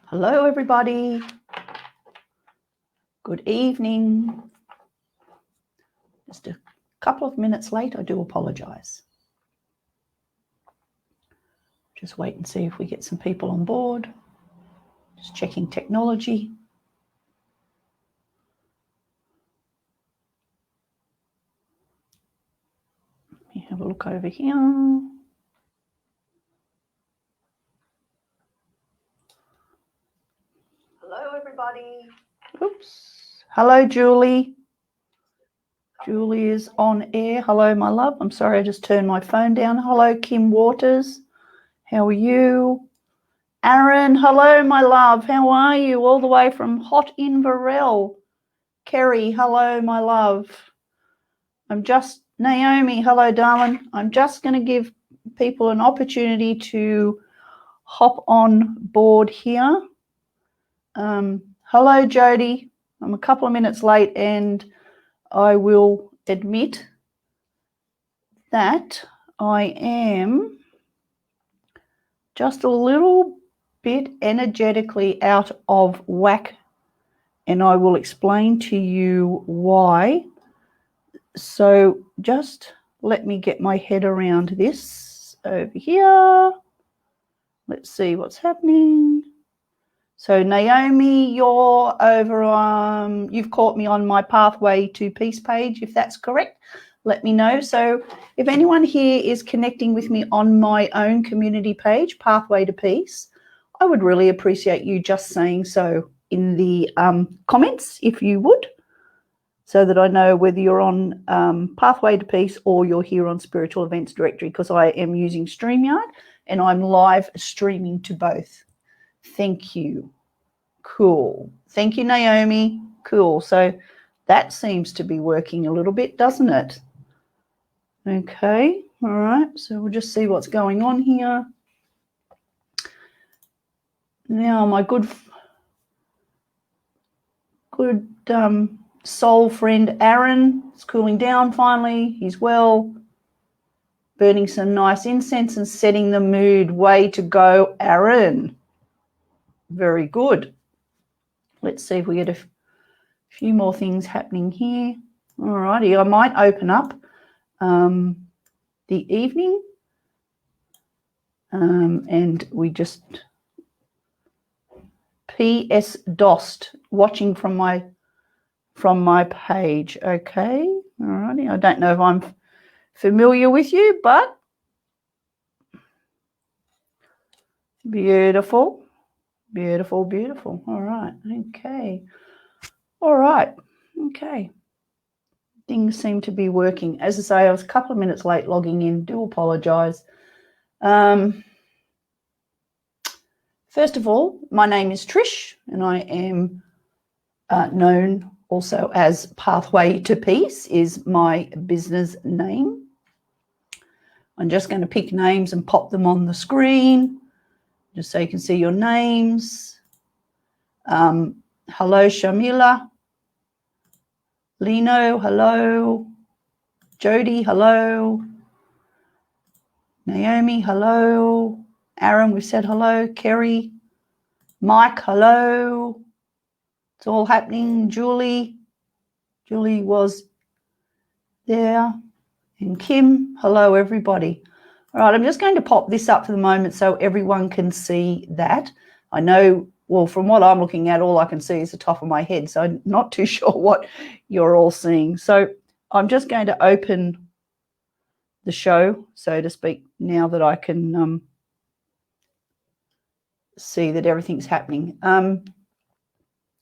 Hello, everybody. Good evening. Just a couple of minutes late. I do apologise. Just wait and see if we get some people on board. Just checking technology. Let me have a look over here. Hello, everybody. Oops. Hello, Julie. Julie is on air. Hello, my love. I'm sorry, I just turned my phone down. Hello, Kim Waters. How are you? Aaron, hello, my love. How are you? All the way from hot Inverell. Kerry, hello, my love. Naomi, hello, darling. I'm just going to give people an opportunity to hop on board here. Hello, Jody. I'm a couple of minutes late, and I will admit that I am just a little bit energetically out of whack, and I will explain to you why. So just let me get my head around this over here. Let's see what's happening. So Naomi, you're over, you've caught me on my Pathway to Peace page, if that's correct. Let me know. So if anyone here is connecting with me on my own community page, Pathway to Peace, I would really appreciate you just saying so in the comments, if you would, so that I know whether you're on Pathway to Peace or you're here on Spiritual Events Directory, because I am using StreamYard and I'm live streaming to both. Thank you. Cool. Thank you, Naomi. Cool. So that seems to be working a little bit, doesn't it? Okay. All right. So we'll just see what's going on here. Now, my good soul friend Aaron is cooling down finally. He's well, burning some nice incense and setting the mood. Way to go, Aaron. Very good. Let's see if we get a few more things happening here. All righty. I might open up the evening and we just PS DOST watching from my page. Okay. All righty. I don't know if I'm familiar with you, but beautiful. Beautiful, beautiful. All right. Okay. All right. Okay. Things seem to be working. As I say, I was a couple of minutes late logging in. Do apologise. First of all, my name is Trish, and I am known also as Pathway to Peace is my business name. I'm just going to pick names and pop them on the screen just so you can see your names. Hello, Shamila. Lino, hello. Jody, hello. Naomi, hello. Aaron, we said hello. Kerry. Mike, hello. It's all happening. Julie was there. And Kim, hello, everybody. All right, I'm just going to pop this up for the moment so everyone can see that. I know, well, from what I'm looking at, all I can see is the top of my head, so I'm not too sure what you're all seeing. So I'm just going to open the show, so to speak, now that I can see that everything's happening. And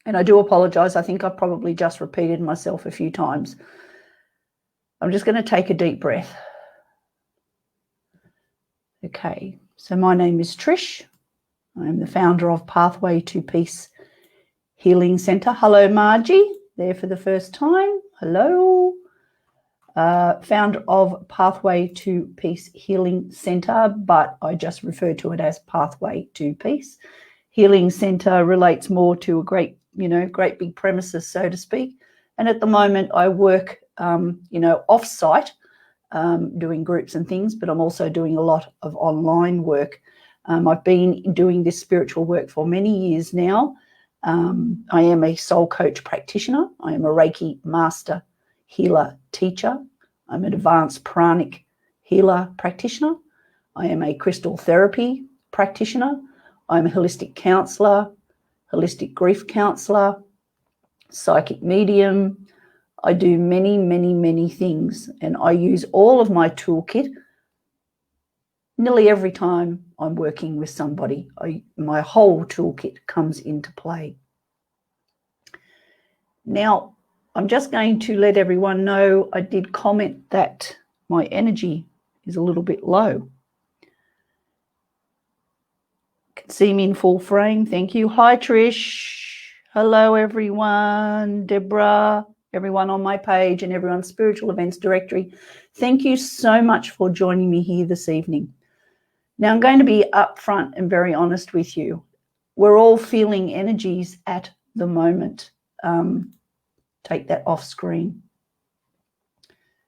I do apologise. I think I've probably just repeated myself a few times. I'm just going to take a deep breath. Okay, so my name is Trish. I'm the founder of Pathway to Peace Healing Centre. Hello, Margie, there for the first time. Hello. Founder of Pathway to Peace Healing Centre, but I just refer to it as Pathway to Peace. Healing Centre relates more to a great big premises, so to speak. And at the moment I work, off-site, doing groups and things, but I'm also doing a lot of online work I've been doing this spiritual work for many years now. I am a soul coach practitioner. I am a Reiki master healer teacher. I'm an advanced pranic healer practitioner. I am a crystal therapy practitioner. I'm a holistic counsellor, holistic grief counsellor, psychic medium. I do many, many, many things, and I use all of my toolkit nearly every time I'm working with somebody. My whole toolkit comes into play. Now, I'm just going to let everyone know I did comment that my energy is a little bit low. Can see me in full frame. Thank you. Hi, Trish. Hello, everyone. Deborah, everyone on my page and everyone's spiritual events directory. Thank you so much for joining me here this evening. Now, I'm going to be upfront and very honest with you. We're all feeling energies at the moment. Take that off screen.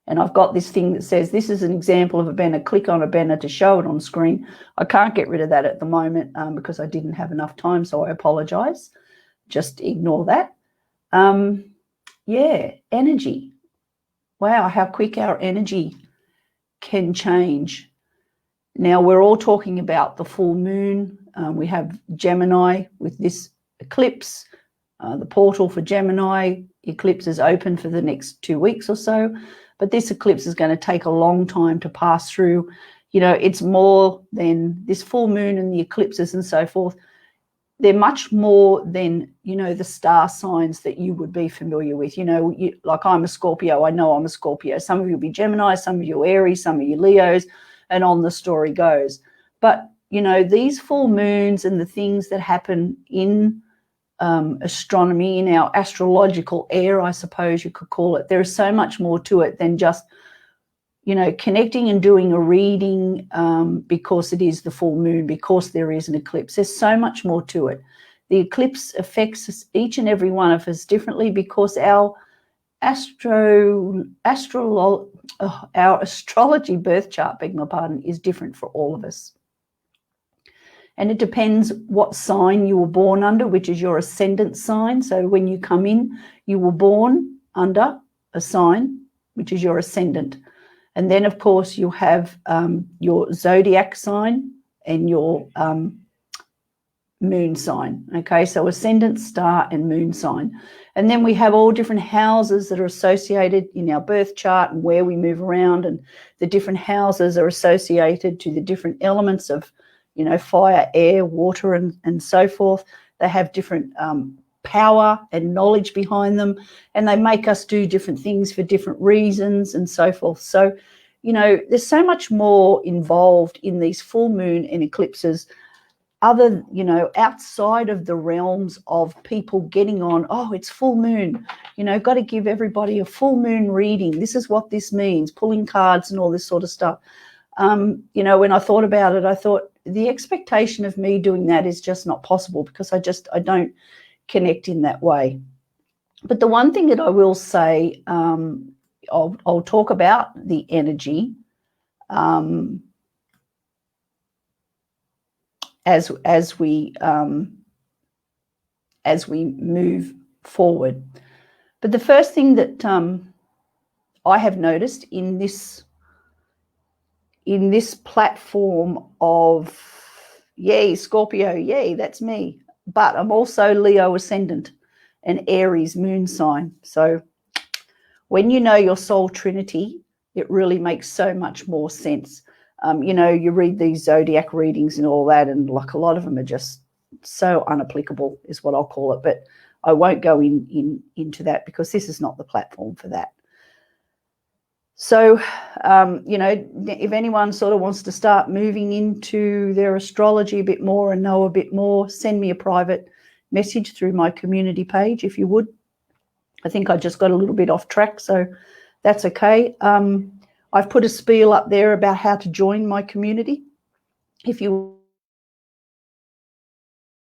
And I've got this thing that says this is an example of a banner. Click on a banner to show it on screen. I can't get rid of that at the moment because I didn't have enough time, so I apologize. Just ignore that. Yeah, energy. Wow, how quick our energy can change. Now, we're all talking about the full moon. We have Gemini with this eclipse. The portal for Gemini eclipse is open for the next 2 weeks or so. But this eclipse is going to take a long time to pass through. You know, it's more than this full moon and the eclipses and so forth. They're much more than, you know, the star signs that you would be familiar with. You know, like I'm a Scorpio. I know I'm a Scorpio. Some of you will be Gemini, some of you Aries, some of you Leos, and on the story goes. But, you know, these full moons and the things that happen in astronomy, in our astrological air, I suppose you could call it. There is so much more to it than just, you know, connecting and doing a reading because it is the full moon, because there is an eclipse. There's so much more to it. The eclipse affects us, each and every one of us differently, because our astrology birth chart, beg my pardon, is different for all of us. And it depends what sign you were born under, which is your ascendant sign. So when you come in, you were born under a sign, which is your ascendant. And then, of course, you have your zodiac sign and your moon sign. Okay, so ascendant, star, and moon sign. And then we have all different houses that are associated in our birth chart and where we move around. And the different houses are associated to the different elements of, you know, fire, air, water, and so forth. They have different power and knowledge behind them, and they make us do different things for different reasons and so forth. So, you know, there's so much more involved in these full moon and eclipses, other, you know, outside of the realms of people getting on, oh, it's full moon, you know, got to give everybody a full moon reading. This is what this means, pulling cards and all this sort of stuff. You know, when I thought about it, I thought the expectation of me doing that is just not possible, because I don't connect in that way. But the one thing that I will say, I'll talk about the energy as we move forward. But the first thing that I have noticed in this platform of, yay, Scorpio, yay, that's me. But I'm also Leo ascendant and Aries moon sign. So when you know your soul trinity, it really makes so much more sense. You know, you read these zodiac readings and all that, and like a lot of them are just so unapplicable is what I'll call it. But I won't go into that, because this is not the platform for that. So, you know, if anyone sort of wants to start moving into their astrology a bit more and know a bit more, send me a private message through my community page, if you would. I think I just got a little bit off track, so that's okay. I've put a spiel up there about how to join my community. If you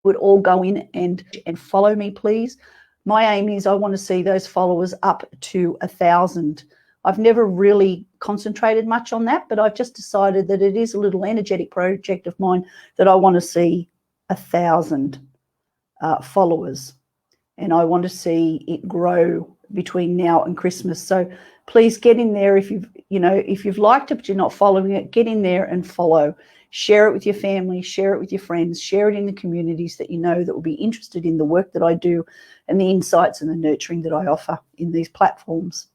would all go in and follow me, please. My aim is I want to see those followers up to 1,000. I've never really concentrated much on that, but I've just decided that it is a little energetic project of mine that I want to see 1,000 followers, and I want to see it grow between now and Christmas. So please get in there. If you've liked it but you're not following it, get in there and follow. Share it with your family, share it with your friends, share it in the communities that you know that will be interested in the work that I do and the insights and the nurturing that I offer in these platforms.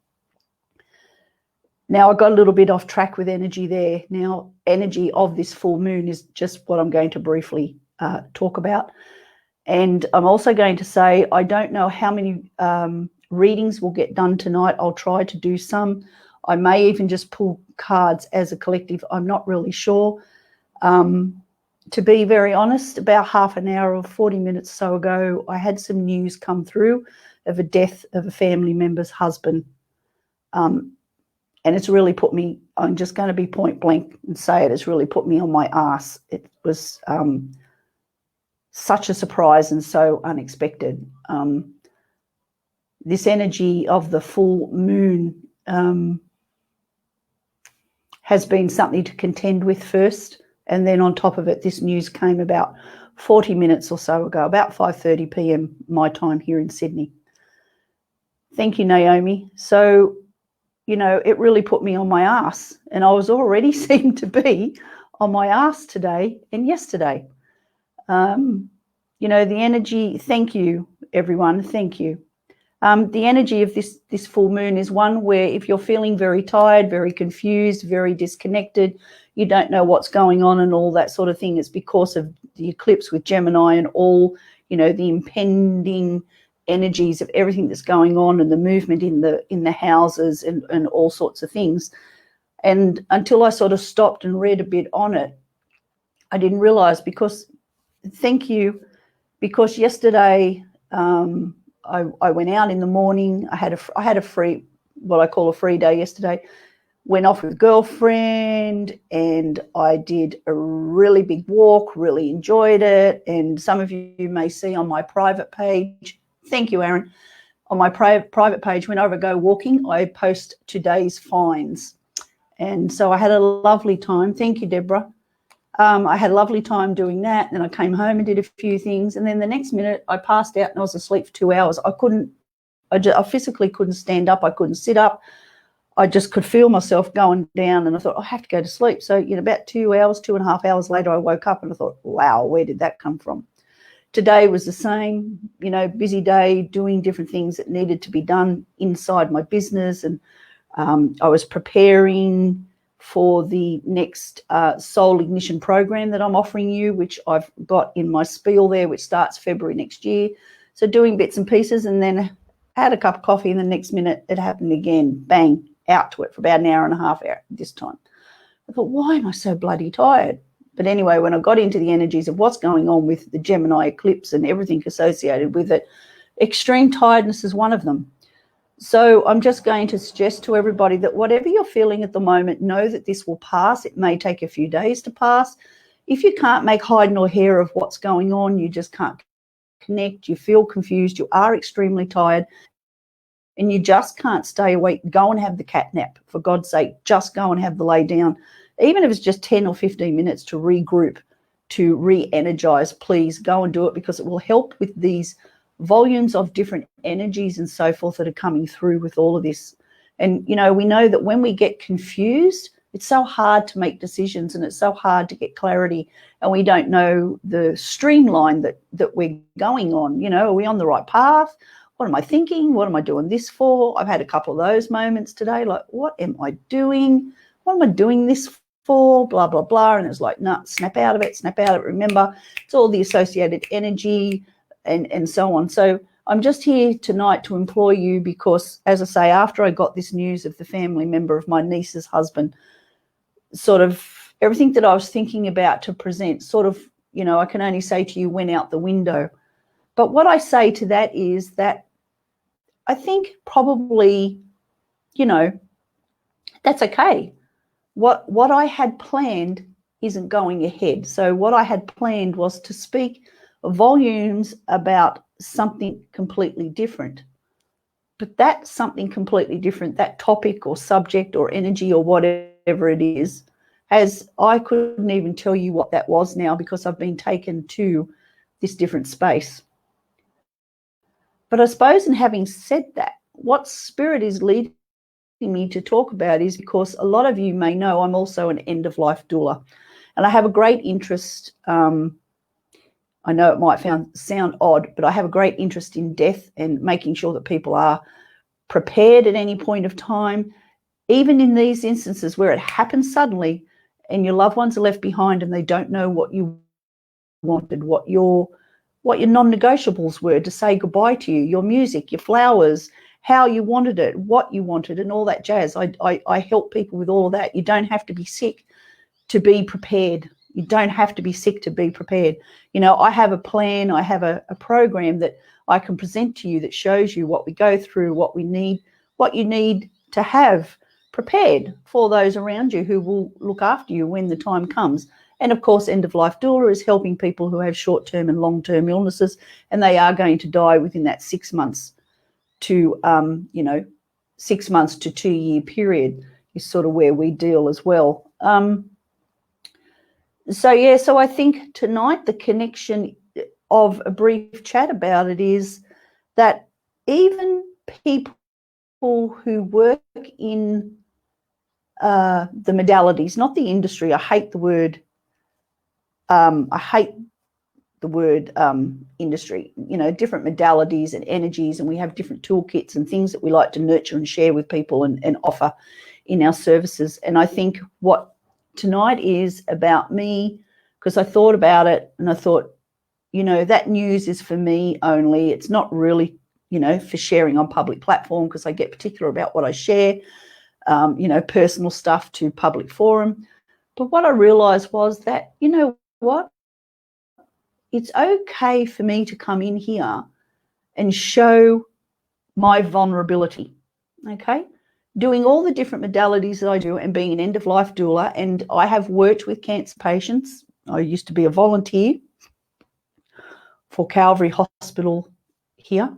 Now, I got a little bit off track with energy there. Now, energy of this full moon is just what I'm going to briefly talk about. And I'm also going to say I don't know how many readings will get done tonight. I'll try to do some. I may even just pull cards as a collective. I'm not really sure. To be very honest, about half an hour or 40 minutes or so ago, I had some news come through of a death of a family member's husband. And it's really put me, I'm just going to be point blank and say it's really put me on my ass. It was such a surprise and so unexpected. This energy of the full moon has been something to contend with first. And then on top of it, this news came about 40 minutes or so ago, about 5:30 p.m. my time here in Sydney. Thank you, Naomi. So, it really put me on my ass, and I was already seemed to be on my ass today and yesterday. The energy, thank you, everyone, thank you. The energy of this full moon is one where if you're feeling very tired, very confused, very disconnected, you don't know what's going on and all that sort of thing, it's because of the eclipse with Gemini and all, the impending energies of everything that's going on and the movement in the houses and all sorts of things. And until I sort of stopped and read a bit on it, I didn't realize because yesterday I went out in the morning. I had a free, what I call a free day yesterday. Went off with a girlfriend and I did a really big walk, really enjoyed it. And some of you may see on my private page, thank you, Aaron, on my private page, whenever I go walking, I post today's finds. And so I had a lovely time. Thank you, Deborah. I had a lovely time doing that. Then I came home and did a few things. And then the next minute I passed out and I was asleep for 2 hours. I physically couldn't stand up. I couldn't sit up. I just could feel myself going down and I thought, I have to go to sleep. So, about 2 hours, 2.5 hours later, I woke up and I thought, wow, where did that come from? Today was the same, busy day, doing different things that needed to be done inside my business. And I was preparing for the next Soul Ignition program that I'm offering you, which I've got in my spiel there, which starts February next year. So doing bits and pieces, and then I had a cup of coffee and the next minute it happened again, bang, out to it for about an hour and a half this time. I thought, why am I so bloody tired? But anyway, when I got into the energies of what's going on with the Gemini eclipse and everything associated with it, extreme tiredness is one of them. So I'm just going to suggest to everybody that whatever you're feeling at the moment, know that this will pass. It may take a few days to pass. If you can't make hide nor hair of what's going on, you just can't connect, you feel confused, you are extremely tired, and you just can't stay awake, go and have the cat nap. For God's sake, just go and have the lay down. Even if it's just 10 or 15 minutes to regroup, to re-energize, please go and do it, because it will help with these volumes of different energies and so forth that are coming through with all of this. And, we know that when we get confused, it's so hard to make decisions and it's so hard to get clarity, and we don't know the streamline that we're going on. Are we on the right path? What am I thinking? What am I doing this for? I've had a couple of those moments today, like, what am I doing? What am I doing this for? Blah, blah, blah. And it's like, no, snap out of it, snap out of it. Remember, it's all the associated energy and so on. So I'm just here tonight to implore you because, as I say, after I got this news of the family member of my niece's husband, sort of everything that I was thinking about to present sort of, I can only say to you, went out the window. But what I say to that is that I think probably, that's okay. What I had planned isn't going ahead. So what I had planned was to speak volumes about something completely different. But that's something completely different. That topic or subject or energy or whatever it is, I couldn't even tell you what that was now because I've been taken to this different space. But I suppose in having said that, what Spirit is leading me to talk about is because a lot of you may know I'm also an end-of-life doula. And I have a great interest, I know it might sound odd, but I have a great interest in death and making sure that people are prepared at any point of time, even in these instances where it happens suddenly and your loved ones are left behind and they don't know what you wanted, what your non-negotiables were to say goodbye to you, your music, your flowers, how you wanted it, what you wanted, and all that jazz. I help people with all of that. You don't have to be sick to be prepared. You don't have to be sick to be prepared. You know, I have a plan, I have a program that I can present to you that shows you what we go through, what we need, what you need to have prepared for those around you who will look after you when the time comes. And of course, end-of-life doula is helping people who have short-term and long-term illnesses, and they are going to die within that 6 months to, 6 months to 2 year period is sort of where we deal as well. So I think tonight the connection of a brief chat about it is that even people who work in the modalities, not the industry. I hate the word. Industry. You know, different modalities and energies, and we have different toolkits and things that we like to nurture and share with people and offer in our services. And I think what tonight is about me, because I thought about it and I thought, you know, that news is for me only. It's not really, you know, for sharing on public platform, because I get particular about what I share, personal stuff to public forum. But what I realized was that, you know what, it's okay for me to come in here and show my vulnerability, okay? Doing all the different modalities that I do and being an end-of-life doula, and I have worked with cancer patients. I used to be a volunteer for Calvary Hospital here,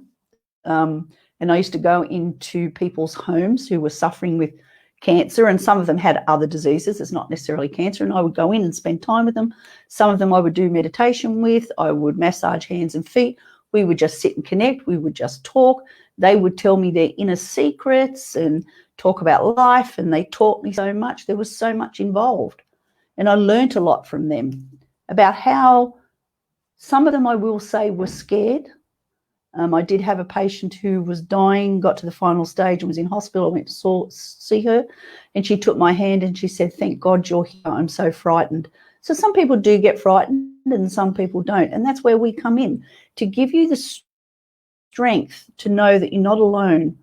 and I used to go into people's homes who were suffering with cancer, and some of them had other diseases. It's not necessarily cancer, and I would go in and spend time with them. Some of them I would do meditation with. I would massage hands and feet. We would just sit and connect. We would just talk. They would tell me their inner secrets and talk about life, and they taught me so much. There was so much involved, and I learned a lot from them about how some of them, I will say, were scared. I did have a patient who was dying, got to the final stage and was in hospital. I went to see her, and she took my hand and she said, "Thank God you're here. I'm so frightened." So some people do get frightened and some people don't. And that's where we come in, to give you the strength to know that you're not alone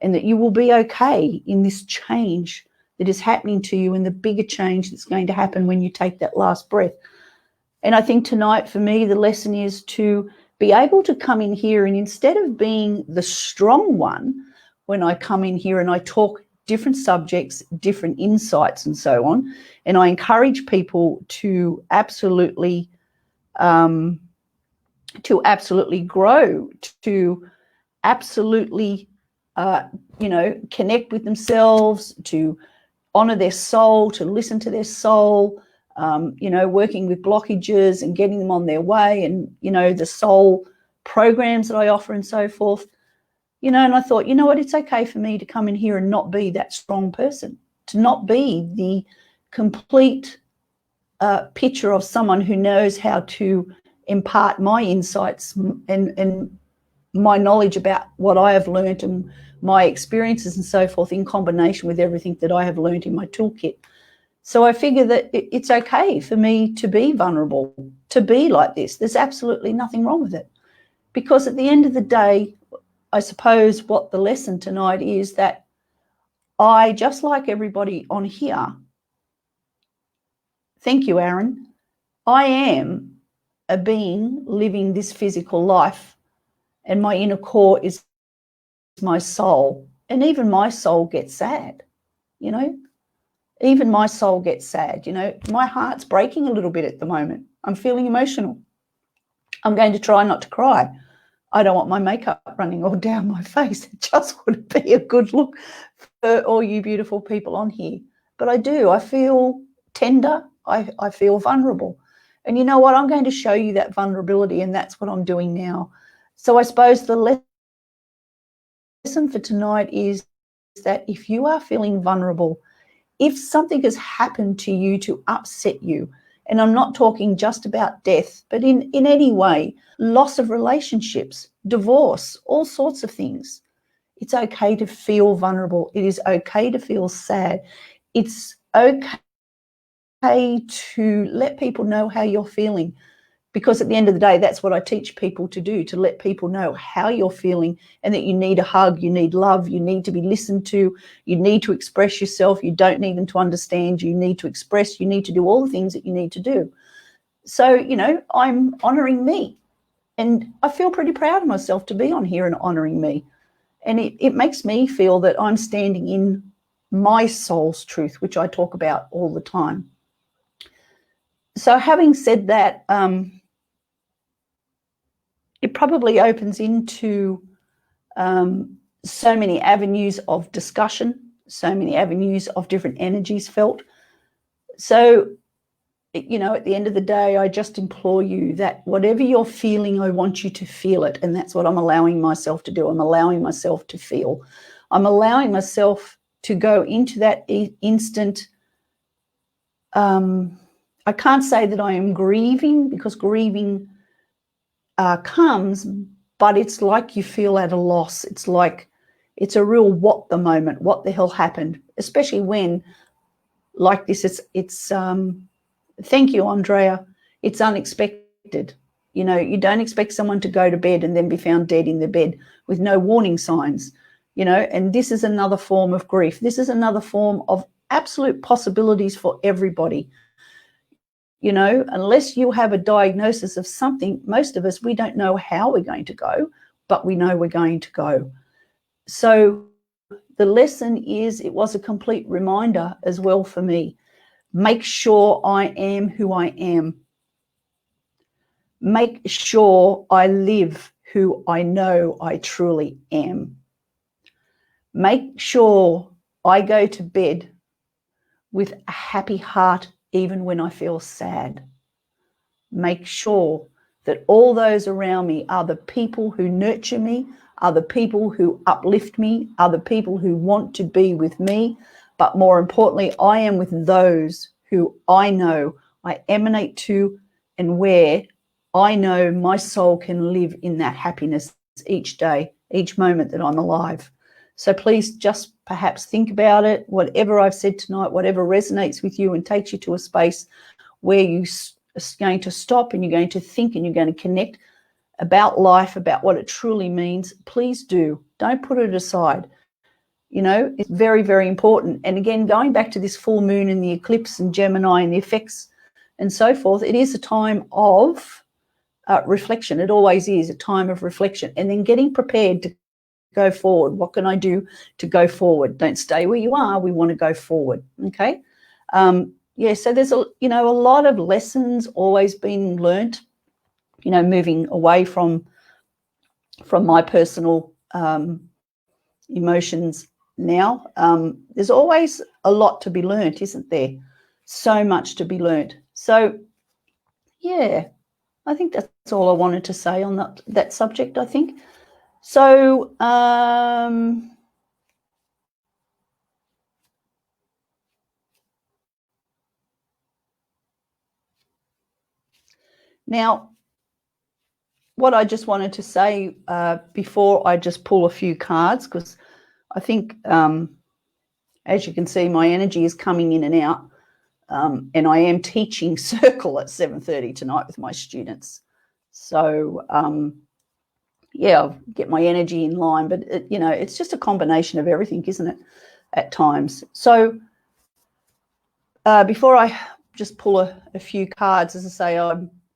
and that you will be okay in this change that is happening to you and the bigger change that's going to happen when you take that last breath. And I think tonight for me, the lesson is to be able to come in here, and instead of being the strong one, when I come in here and I talk different subjects, different insights and so on, and I encourage people to absolutely grow, to absolutely, connect with themselves, to honor their soul, to listen to their soul, working with blockages and getting them on their way, and, the soul programs that I offer and so forth, and I thought, you know what, it's okay for me to come in here and not be that strong person, to not be the complete picture of someone who knows how to impart my insights and my knowledge about what I have learned and my experiences and so forth, in combination with everything that I have learned in my toolkit. So I figure that it's okay for me to be vulnerable, to be like this. There's absolutely nothing wrong with it. Because at the end of the day, I suppose what the lesson tonight is, that I, just like everybody on here, thank you, Aaron, I am a being living this physical life, and my inner core is my soul. And even my soul gets sad, Even my soul gets sad, My heart's breaking a little bit at the moment. I'm feeling emotional. I'm going to try not to cry. I don't want my makeup running all down my face. It just wouldn't be a good look for all you beautiful people on here. But I do. I feel tender. I feel vulnerable. And you know what? I'm going to show you that vulnerability, and that's what I'm doing now. So I suppose the lesson for tonight is that if you are feeling vulnerable, if something has happened to you to upset you, and I'm not talking just about death, but in any way, loss of relationships, divorce, all sorts of things, it's okay to feel vulnerable. It is okay to feel sad. It's okay to let people know how you're feeling, because at the end of the day, that's what I teach people to do, to let people know how you're feeling and that you need a hug, you need love, you need to be listened to, you need to express yourself, you don't need them to understand, you need to express, you need to do all the things that you need to do. So, you know, I'm honouring me, and I feel pretty proud of myself to be on here and honouring me. And it makes me feel that I'm standing in my soul's truth, which I talk about all the time. So having said that, it probably opens into so many avenues of discussion, so many avenues of different energies felt. So, you know, at the end of the day, I just implore you that whatever you're feeling, I want you to feel it. And that's what I'm allowing myself to do. I'm allowing myself to feel. I'm allowing myself to go into that instant. I can't say that I am grieving, because grieving comes, but it's like you feel at a loss. It's like it's a real what the moment, what the hell happened, especially when like this, it's thank you, Andrea, it's unexpected. You know, you don't expect someone to go to bed and then be found dead in the bed with no warning signs, you know, and this is another form of grief. This is another form of absolute possibilities for everybody. You know, unless you have a diagnosis of something, most of us, we don't know how we're going to go, but we know we're going to go. So the lesson is, it was a complete reminder as well for me. Make sure I am who I am. Make sure I live who I know I truly am. Make sure I go to bed with a happy heart even when I feel sad. Make sure that all those around me are the people who nurture me, are the people who uplift me, are the people who want to be with me. But more importantly, I am with those who I know I emanate to, and where I know my soul can live in that happiness each day, each moment that I'm alive. So please just perhaps think about it, whatever I've said tonight, whatever resonates with you and takes you to a space where you are going to stop and you're going to think and you're going to connect about life, about what it truly means. Please do. Don't put it aside. You know, it's very, very important. And again, going back to this full moon and the eclipse and Gemini and the effects and so forth, it is a time of reflection. It always is a time of reflection, and then getting prepared to go forward. What can I do to go forward? Don't stay where you are. We want to go forward. Okay. Yeah. So there's a lot of lessons always being learnt, you know, moving away from my personal emotions now. There's always a lot to be learnt, isn't there? So much to be learnt. So yeah, I think that's all I wanted to say on that subject, I think. So now, what I just wanted to say before I just pull a few cards, because I think, as you can see, my energy is coming in and out, and I am teaching Circle at 7:30 tonight with my students. So, yeah, I'll get my energy in line, but, it's just a combination of everything, isn't it, at times. So before I just pull a few cards, as I say,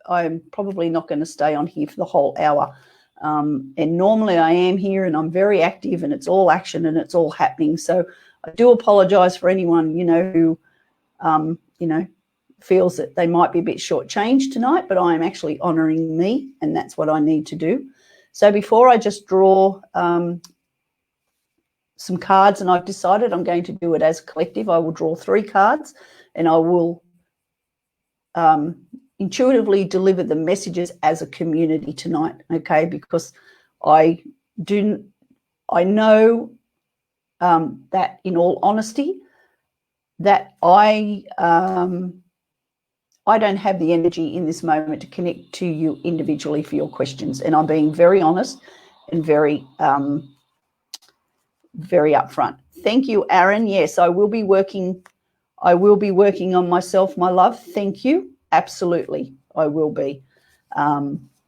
I'm probably not going to stay on here for the whole hour. And normally I am here and I'm very active and it's all action and it's all happening. So I do apologise for anyone, who, feels that they might be a bit shortchanged tonight, but I am actually honouring me, and that's what I need to do. So before I just draw some cards, and I've decided I'm going to do it as a collective. I will draw 3 cards, and I will intuitively deliver the messages as a community tonight, okay? Because I know that, in all honesty, that I don't have the energy in this moment to connect to you individually for your questions, and I'm being very honest and very upfront. Thank you, Aaron. Yes, I will be working on myself, my love. Thank you. Absolutely, I will be.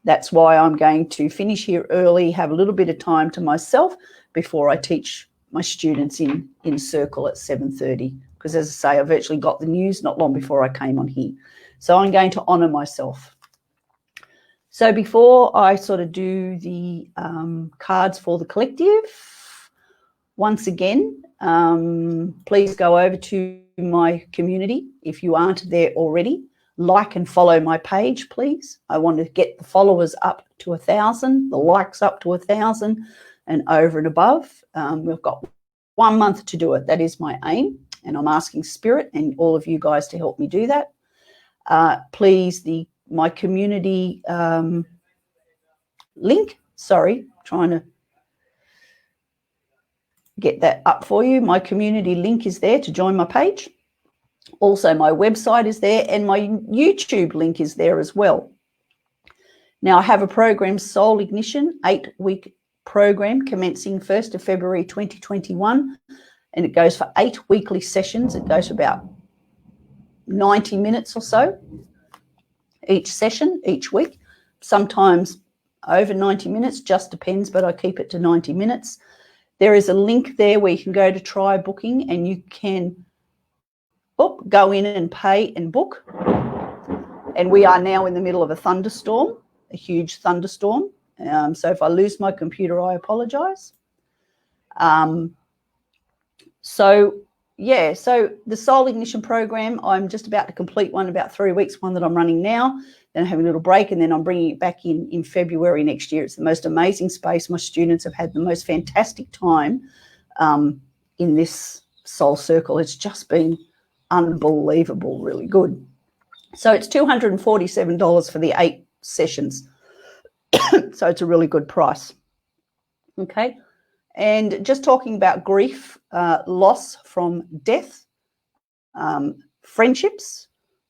That's why I'm going to finish here early, have a little bit of time to myself before I teach my students in circle at 7:30. Because, as I say, I virtually got the news not long before I came on here. So I'm going to honour myself. So before I sort of do the cards for the collective, once again, please go over to my community if you aren't there already. Like and follow my page, please. I want to get the followers up to 1,000, the likes up to 1,000 and over and above. We've got 1 month to do it. That is my aim, and I'm asking Spirit and all of you guys to help me do that. Please, my community link, sorry, trying to get that up for you. My community link is there to join my page. Also, my website is there, and my YouTube link is there as well. Now, I have a program, Soul Ignition, 8-week program commencing 1st of February 2021, and it goes for 8 weekly sessions. It goes for about 90 minutes or so each session, each week, sometimes over 90 minutes, just depends, but I keep it to 90 minutes. There is a link there where you can go to try booking, and you can go in and pay and book. And we are now in the middle of a thunderstorm, a huge thunderstorm. So if I lose my computer, I apologise. So the Soul Ignition program, I'm just about to complete one, about 3 weeks, one that I'm running now. Then I have a little break, and then I'm bringing it back in February next year. It's the most amazing space. My students have had the most fantastic time in this Soul Circle. It's just been unbelievable, really good. So it's $247 for the 8 sessions. So it's a really good price. Okay. And just talking about grief, loss from death, friendships,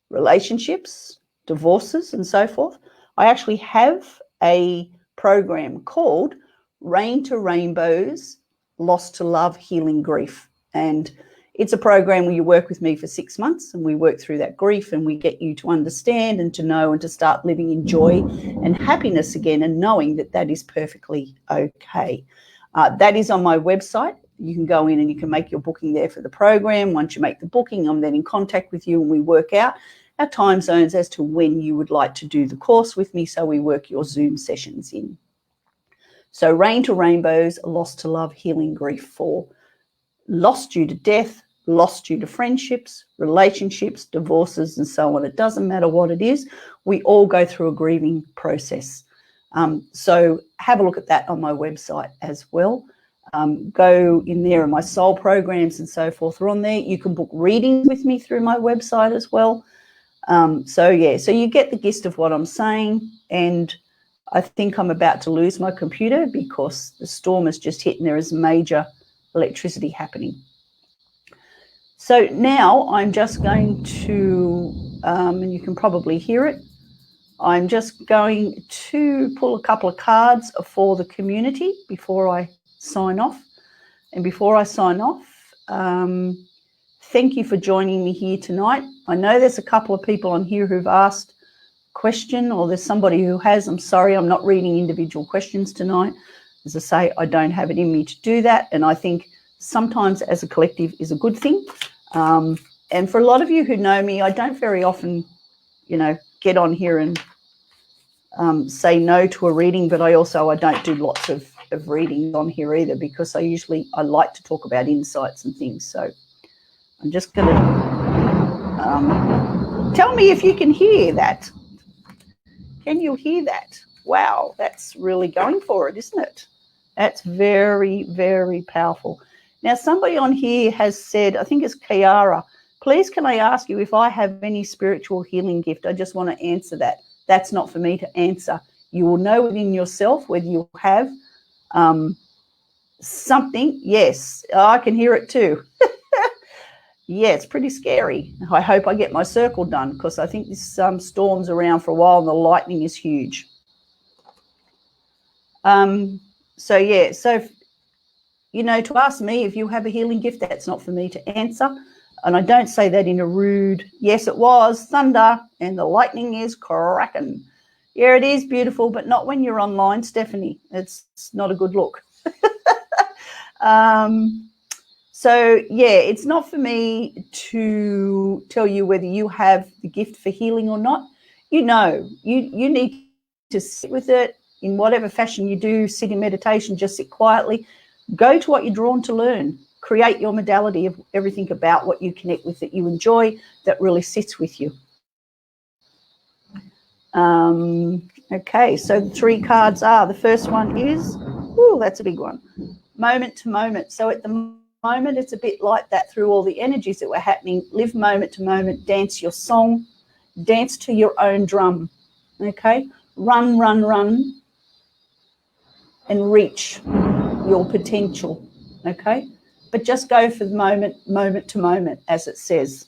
relationships, divorces, and so forth. I actually have a program called Rain to Rainbows, Lost to Love, Healing Grief. And it's a program where you work with me for 6 months, and we work through that grief, and we get you to understand and to know and to start living in joy and happiness again, and knowing that that is perfectly okay. That is on my website. You can go in and you can make your booking there for the program. Once you make the booking, I'm then in contact with you, and we work out our time zones as to when you would like to do the course with me, so we work your Zoom sessions in. So Rain to Rainbows, Lost to Love, Healing Grief, for lost due to death, lost due to friendships, relationships, divorces, and so on. It doesn't matter what it is. We all go through a grieving process. So have a look at that on my website as well. Go in there, and my soul programs and so forth are on there. You can book readings with me through my website as well. So you get the gist of what I'm saying. And I think I'm about to lose my computer because the storm has just hit and there is major electricity happening. So now I'm just going to, and you can probably hear it, I'm just going to pull a couple of cards for the community before I sign off. And before I sign off, thank you for joining me here tonight. I know there's a couple of people on here who've asked a question, or there's somebody who has. I'm sorry, I'm not reading individual questions tonight. As I say, I don't have it in me to do that. And I think sometimes as a collective is a good thing. And for a lot of you who know me, I don't very often, get on here and say no to a reading, but I don't do lots of readings on here either, because I like to talk about insights and things. So I'm just going to tell me if you can hear that. Can you hear that? Wow, that's really going for it, isn't it? That's very, very powerful. Now, somebody on here has said, I think it's Kiara, please can I ask you if I have any spiritual healing gift? I just want to answer that. That's not for me to answer. You will know within yourself whether you have something. Yes, I can hear it too. Yeah, it's pretty scary. I hope I get my circle done because I think this storm's around for a while and the lightning is huge. So, yeah, so, you know, to ask me if you have a healing gift, that's not for me to answer. And I don't say that in a rude, yes, it was thunder and the lightning is cracking. Yeah, it is beautiful, but not when you're online, Stephanie. It's not a good look. So, yeah, it's not for me to tell you whether you have the gift for healing or not. You know, you need to sit with it in whatever fashion you do, sit in meditation, just sit quietly. Go to what you're drawn to learn. Create your modality of everything about what you connect with that you enjoy, that really sits with you. Okay, so the 3 cards are, the first one is, ooh, that's a big one, moment to moment. So at the moment, it's a bit like that through all the energies that were happening. Live moment to moment, dance your song, dance to your own drum, okay? Run, run, run, and reach your potential, okay? But just go for the moment to moment, as it says.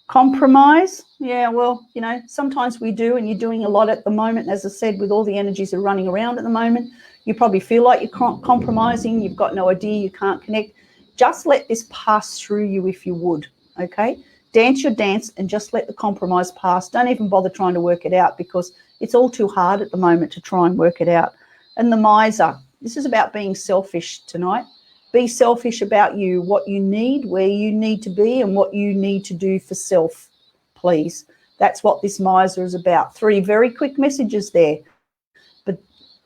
Compromise, yeah, well, you know, sometimes we do, and you're doing a lot at the moment. As I said, with all the energies that are running around at the moment, you probably feel like you're compromising, you've got no idea, you can't connect. Just let this pass through you if you would, okay? Dance your dance and just let the compromise pass. Don't even bother trying to work it out because it's all too hard at the moment to try and work it out. And the miser, this is about being selfish tonight. Be selfish about you, what you need, where you need to be, and what you need to do for self, please. That's what this miser is about. 3 very quick messages there, but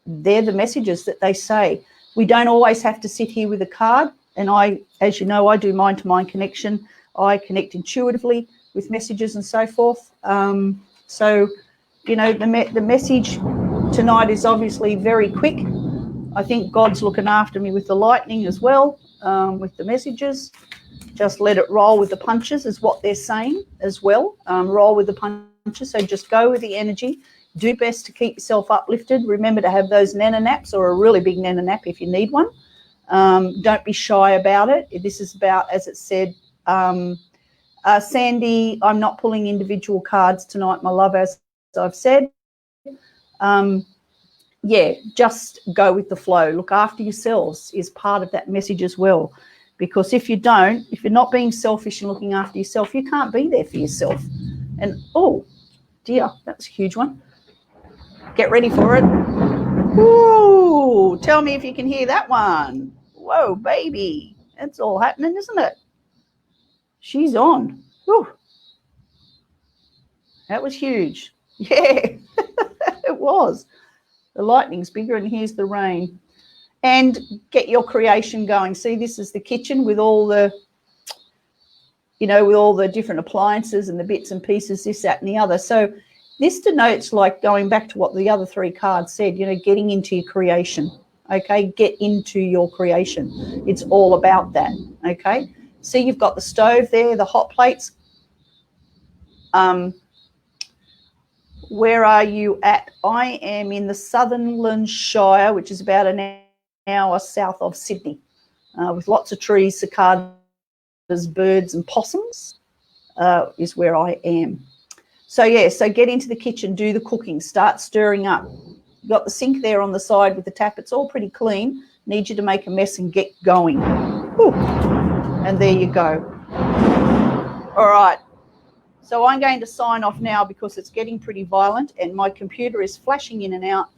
they're the messages that they say. We don't always have to sit here with a card, and I, as you know, I do mind-to-mind connection. I connect intuitively with messages and so forth. So, you know, the message tonight is obviously very quick. I think God's looking after me with the lightning as well, with the messages. Just let it roll with the punches is what they're saying as well. Roll with the punches. So just go with the energy. Do best to keep yourself uplifted. Remember to have those nana naps or a really big nana nap if you need one. Don't be shy about it. This is about, as it said, Sandy, I'm not pulling individual cards tonight, my love, as I've said. Yeah, just go with the flow. Look after yourselves is part of that message as well. Because if you don't, if you're not being selfish and looking after yourself, you can't be there for yourself. And, oh, dear, that's a huge one. Get ready for it. Ooh, tell me if you can hear that one. Whoa, baby. That's all happening, isn't it? She's on. Whew. That was huge. Yeah, it was. The lightning's bigger and here's the rain. And get your creation going. See, this is the kitchen with all the, you know, with all the different appliances and the bits and pieces, this, that, and the other. So this denotes, like, going back to what the other 3 cards said, you know, getting into your creation, okay? Get into your creation. It's all about that, okay? See, you've got the stove there, the hot plates. Where are you at? I am in the Sutherland Shire, which is about an hour south of Sydney, with lots of trees, cicadas, birds and possums is where I am. So, yeah, so get into the kitchen, do the cooking, start stirring up. You've got the sink there on the side with the tap. It's all pretty clean. Need you to make a mess and get going. Whew. And there you go. All right. So I'm going to sign off now because it's getting pretty violent and my computer is flashing in and out.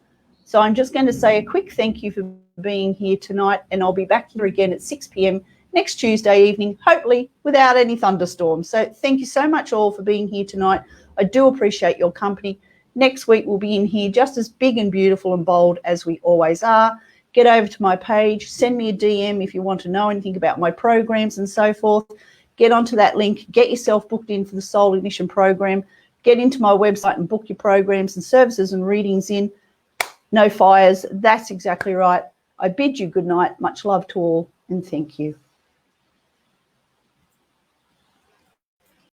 So I'm just going to say a quick thank you for being here tonight, and I'll be back here again at 6 p.m. next Tuesday evening, hopefully without any thunderstorms. So thank you so much all for being here tonight. I do appreciate your company. Next week we'll be in here just as big and beautiful and bold as we always are. Get over to my page, send me a DM if you want to know anything about my programs and so forth. Get onto that link, get yourself booked in for the Soul Ignition program. get into my website and book your programs and services and readings in. No fires. That's exactly right. I bid you good night. Much love to all, and thank you.